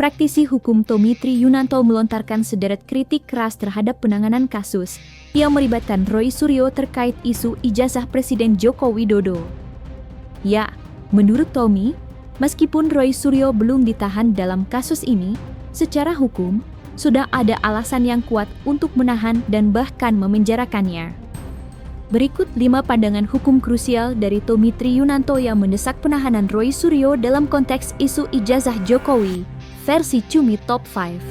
praktisi hukum Tommy Triyunanto melontarkan sederet kritik keras terhadap penanganan kasus yang melibatkan Roy Suryo terkait isu ijazah Presiden Joko Widodo. Ya, menurut Tommy, meskipun Roy Suryo belum ditahan dalam kasus ini, secara hukum sudah ada alasan yang kuat untuk menahan dan bahkan memenjarakannya. Berikut 5 pandangan hukum krusial dari Tommy Triyunanto yang mendesak penahanan Roy Suryo dalam konteks isu ijazah Jokowi, versi Cumi Top 5.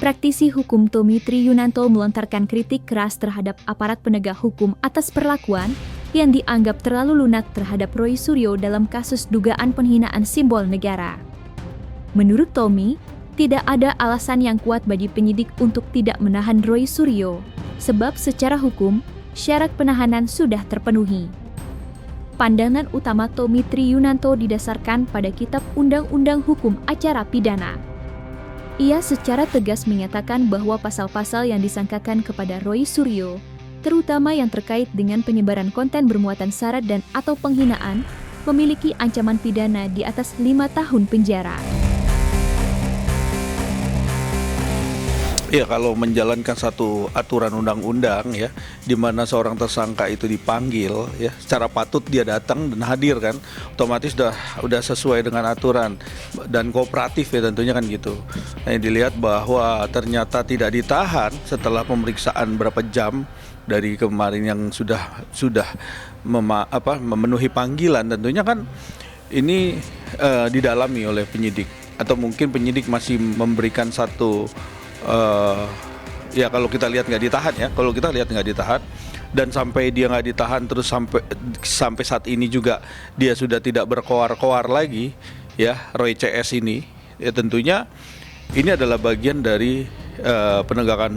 Praktisi hukum Tommy Triyunanto melontarkan kritik keras terhadap aparat penegak hukum atas perlakuan yang dianggap terlalu lunak terhadap Roy Suryo dalam kasus dugaan penghinaan simbol negara. Menurut Tommy, tidak ada alasan yang kuat bagi penyidik untuk tidak menahan Roy Suryo, sebab secara hukum, syarat penahanan sudah terpenuhi. Pandangan utama Tommy Triyunanto didasarkan pada Kitab Undang-Undang Hukum Acara Pidana. Ia secara tegas menyatakan bahwa pasal-pasal yang disangkakan kepada Roy Suryo, terutama yang terkait dengan penyebaran konten bermuatan syarat dan atau penghinaan, memiliki ancaman pidana di atas 5 tahun penjara. Ya, kalau menjalankan satu aturan undang-undang ya, di mana seorang tersangka itu dipanggil ya, secara patut dia datang dan hadir kan, otomatis udah sesuai dengan aturan dan kooperatif ya tentunya kan gitu. Nah, dilihat bahwa ternyata tidak ditahan setelah pemeriksaan berapa jam dari kemarin yang sudah memenuhi panggilan, tentunya kan ini didalami oleh penyidik, atau mungkin penyidik masih memberikan satu ya kalau kita lihat nggak ditahan, dan sampai dia nggak ditahan terus sampai saat ini juga dia sudah tidak berkoar-koar lagi ya, Roy CS ini ya, tentunya ini adalah bagian dari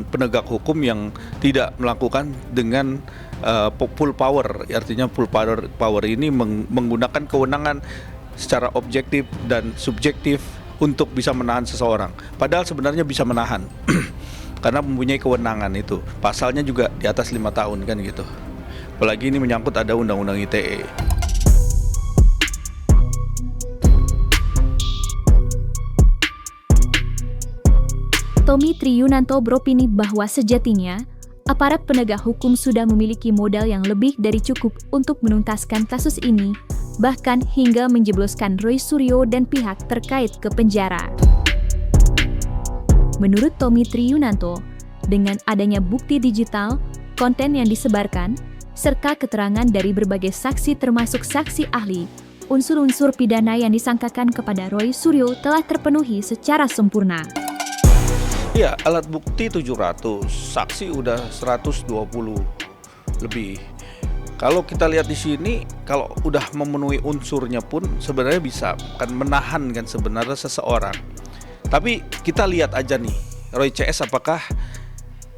penegak hukum yang tidak melakukan dengan full power. Artinya full power ini menggunakan kewenangan secara objektif dan subjektif untuk bisa menahan seseorang. Padahal sebenarnya bisa menahan karena mempunyai kewenangan itu. Pasalnya juga di atas 5 tahun kan gitu. Apalagi ini menyangkut ada undang-undang ITE. Tommy Triyunanto beropini bahwa sejatinya aparat penegak hukum sudah memiliki modal yang lebih dari cukup untuk menuntaskan kasus ini, bahkan hingga menjebloskan Roy Suryo dan pihak terkait ke penjara. Menurut Tommy Triyunanto, dengan adanya bukti digital, konten yang disebarkan, serta keterangan dari berbagai saksi termasuk saksi ahli, unsur-unsur pidana yang disangkakan kepada Roy Suryo telah terpenuhi secara sempurna. Ya, alat bukti 700, saksi udah 120 lebih. Kalau kita lihat di sini, kalau udah memenuhi unsurnya pun sebenarnya bisa kan menahan kan sebenarnya seseorang. Tapi kita lihat aja nih, Roy CS apakah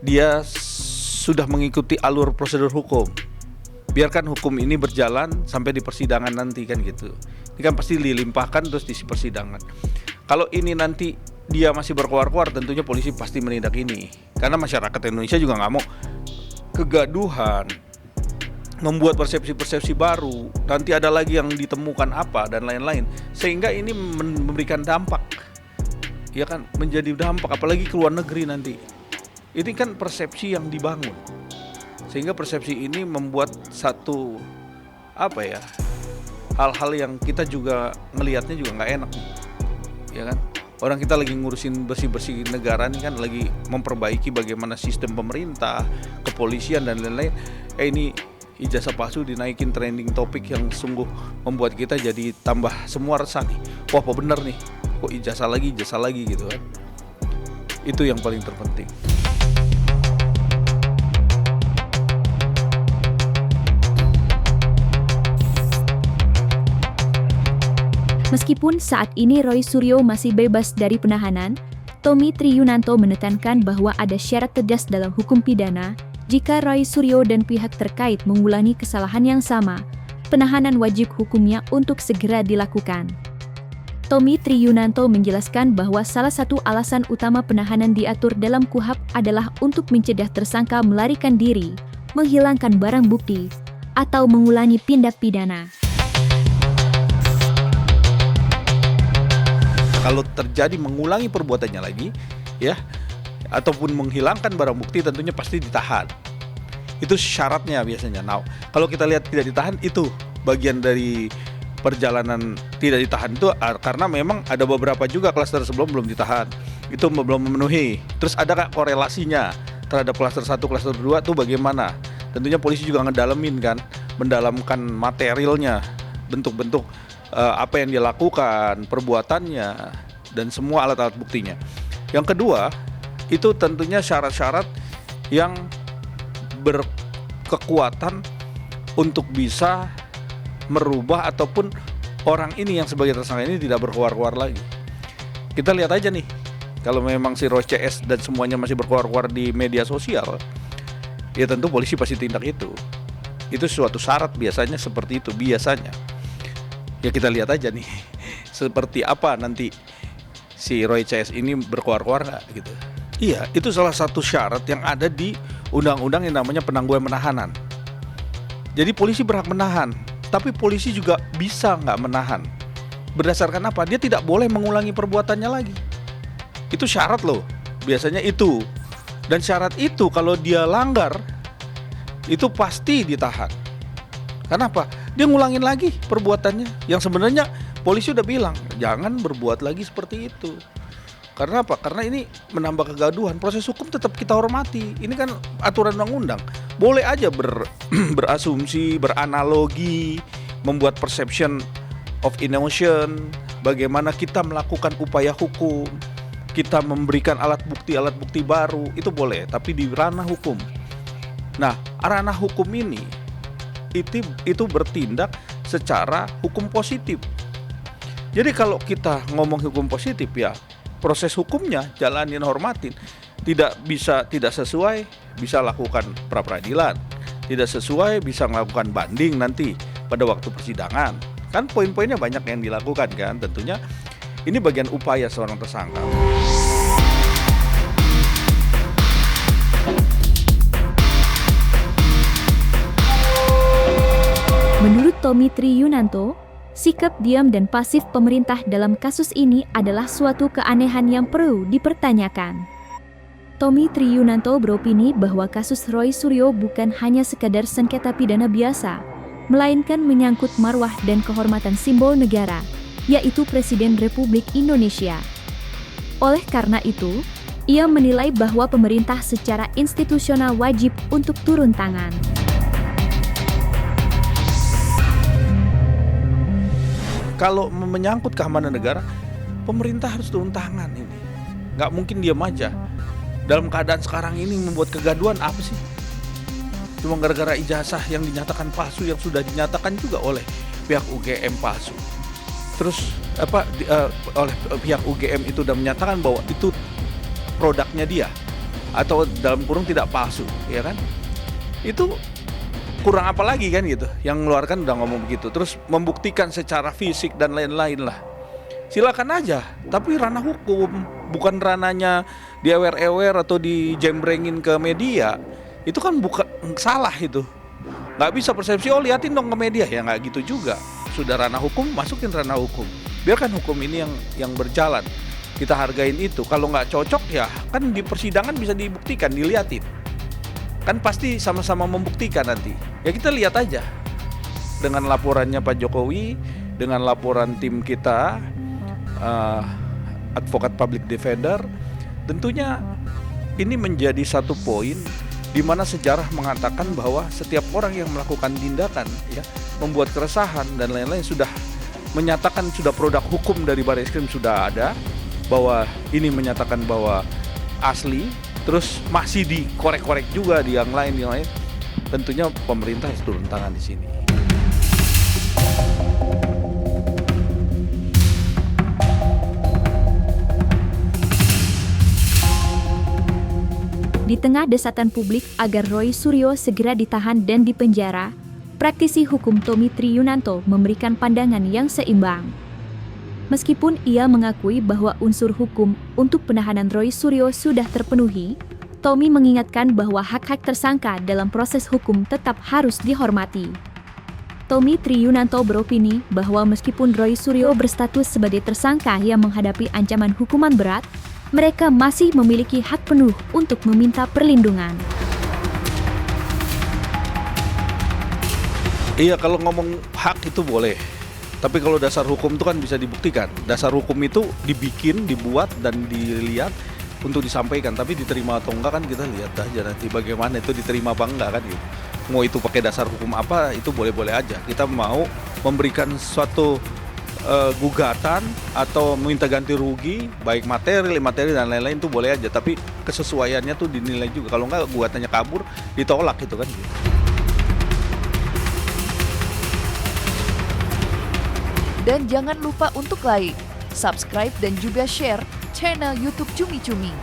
dia sudah mengikuti alur prosedur hukum. Biarkan hukum ini berjalan sampai di persidangan nanti kan gitu. Ini kan pasti dilimpahkan terus di persidangan. Kalau ini nanti dia masih berkoar-koar, tentunya polisi pasti menindak ini. Karena masyarakat Indonesia juga nggak mau kegaduhan, membuat persepsi-persepsi baru, nanti ada lagi yang ditemukan apa dan lain-lain, sehingga ini memberikan dampak, ya kan, menjadi dampak apalagi ke luar negeri nanti. Ini kan persepsi yang dibangun, sehingga persepsi ini membuat satu hal-hal yang kita juga ngelihatnya juga nggak enak, ya kan. Orang kita lagi ngurusin bersih-bersih negara nih kan, lagi memperbaiki bagaimana sistem pemerintah, kepolisian dan lain-lain. Ini ijazah palsu dinaikin trending topik yang sungguh membuat kita jadi tambah semua resah nih. Wah, apa bener nih? Kok ijazah lagi gitu kan? Itu yang paling terpenting. Meskipun saat ini Roy Suryo masih bebas dari penahanan, Tommy Triyunanto menekankan bahwa ada syarat tegas dalam hukum pidana jika Roy Suryo dan pihak terkait mengulangi kesalahan yang sama, penahanan wajib hukumnya untuk segera dilakukan. Tommy Triyunanto menjelaskan bahwa salah satu alasan utama penahanan diatur dalam KUHP adalah untuk mencegah tersangka melarikan diri, menghilangkan barang bukti, atau mengulangi tindak pidana. Kalau terjadi mengulangi perbuatannya lagi, ya, ataupun menghilangkan barang bukti, tentunya pasti ditahan. Itu syaratnya biasanya. Nah, kalau kita lihat tidak ditahan, itu bagian dari perjalanan tidak ditahan itu karena memang ada beberapa juga klaster sebelum belum ditahan. Itu belum memenuhi. Terus ada nggak korelasinya terhadap klaster 1, klaster 2 tuh bagaimana? Tentunya polisi juga ngedalamin kan, mendalamkan materialnya, bentuk-bentuk apa yang dia lakukan, perbuatannya, dan semua alat-alat buktinya. Yang kedua, itu tentunya syarat-syarat yang berkekuatan untuk bisa merubah ataupun orang ini yang sebagai tersangka ini tidak berkuar-kuar lagi. Kita lihat aja nih, kalau memang si Roy CS dan semuanya masih berkuar-kuar di media sosial, ya tentu polisi pasti tindak itu. Itu suatu syarat biasanya seperti itu, biasanya. Ya kita lihat aja nih, seperti apa nanti si Roy CS ini berkuar-kuar nggak gitu. Iya, itu salah satu syarat yang ada di undang-undang yang namanya penangguhan penahanan. Jadi polisi berhak menahan, tapi polisi juga bisa nggak menahan. Berdasarkan apa? Dia tidak boleh mengulangi perbuatannya lagi. Itu syarat loh, biasanya itu. Dan syarat itu kalau dia langgar, itu pasti ditahan. Kenapa? Dia ngulangin lagi perbuatannya. Yang sebenarnya polisi udah bilang, jangan berbuat lagi seperti itu. Karena apa? Karena ini menambah kegaduhan. Proses hukum tetap kita hormati. Ini kan aturan undang-undang. Boleh aja berasumsi, beranalogi, membuat perception of innocence, bagaimana kita melakukan upaya hukum, kita memberikan alat bukti baru, itu boleh, tapi di ranah hukum. Nah, ranah hukum ini itu bertindak secara hukum positif. Jadi kalau kita ngomong hukum positif, ya proses hukumnya jalanin, hormatin. Tidak sesuai bisa lakukan pra peradilan, tidak sesuai bisa melakukan banding nanti pada waktu persidangan. Kan poin-poinnya banyak yang dilakukan kan, tentunya ini bagian upaya seorang tersangka. Menurut Tommy Triyunanto, sikap diam dan pasif pemerintah dalam kasus ini adalah suatu keanehan yang perlu dipertanyakan. Tommy Triyunanto beropini bahwa kasus Roy Suryo bukan hanya sekadar sengketa pidana biasa, melainkan menyangkut marwah dan kehormatan simbol negara, yaitu Presiden Republik Indonesia. Oleh karena itu, ia menilai bahwa pemerintah secara institusional wajib untuk turun tangan. Kalau menyangkut keamanan negara, pemerintah harus turun tangan ini. Nggak mungkin diam aja. Dalam keadaan sekarang ini membuat kegaduhan apa sih? Cuma gara-gara ijazah yang dinyatakan palsu, yang sudah dinyatakan juga oleh pihak UGM palsu. Terus oleh pihak UGM itu sudah menyatakan bahwa itu produknya dia, atau dalam kurung tidak palsu, ya kan? Itu kurang apa lagi kan gitu, yang mengeluarkan udah ngomong begitu, terus membuktikan secara fisik dan lain-lain lah. Silakan aja, tapi ranah hukum, bukan ranahnya diewer-ewer atau dijembrengin ke media. Itu kan bukan salah itu. Nggak bisa persepsi, oh liatin dong ke media, ya nggak gitu juga. Sudah ranah hukum, masukin ranah hukum. Biarkan hukum ini yang berjalan. Kita hargain itu. Kalau nggak cocok ya kan di persidangan bisa dibuktikan, diliatin. Kan pasti sama-sama membuktikan nanti. Ya kita lihat aja. Dengan laporannya Pak Jokowi, dengan laporan tim kita, advokat public defender, tentunya ini menjadi satu poin di mana sejarah mengatakan bahwa setiap orang yang melakukan tindakan, ya, membuat keresahan dan lain-lain sudah menyatakan, sudah produk hukum dari Barreskrim sudah ada, bahwa ini menyatakan bahwa asli. Terus masih dikorek-korek juga di yang lain, tentunya pemerintah harus turun tangan di sini. Di tengah desatan publik agar Roy Suryo segera ditahan dan dipenjara, praktisi hukum Tommy Triyunanto memberikan pandangan yang seimbang. Meskipun ia mengakui bahwa unsur hukum untuk penahanan Roy Suryo sudah terpenuhi, Tommy mengingatkan bahwa hak-hak tersangka dalam proses hukum tetap harus dihormati. Tommy Triyunanto beropini bahwa meskipun Roy Suryo berstatus sebagai tersangka yang menghadapi ancaman hukuman berat, mereka masih memiliki hak penuh untuk meminta perlindungan. Iya, kalau ngomong hak itu boleh. Tapi kalau dasar hukum itu kan bisa dibuktikan. Dasar hukum itu dibikin, dibuat, dan dilihat untuk disampaikan. Tapi diterima atau enggak kan kita lihat aja nanti bagaimana itu diterima apa enggak kan gitu. Mau itu pakai dasar hukum apa itu boleh-boleh aja. Kita mau memberikan suatu gugatan atau minta ganti rugi, baik materi dan lain-lain itu boleh aja. Tapi kesesuaiannya tuh dinilai juga. Kalau enggak gugatannya kabur, ditolak gitu kan gitu. Dan jangan lupa untuk like, subscribe, dan juga share channel YouTube Cumi Cumi.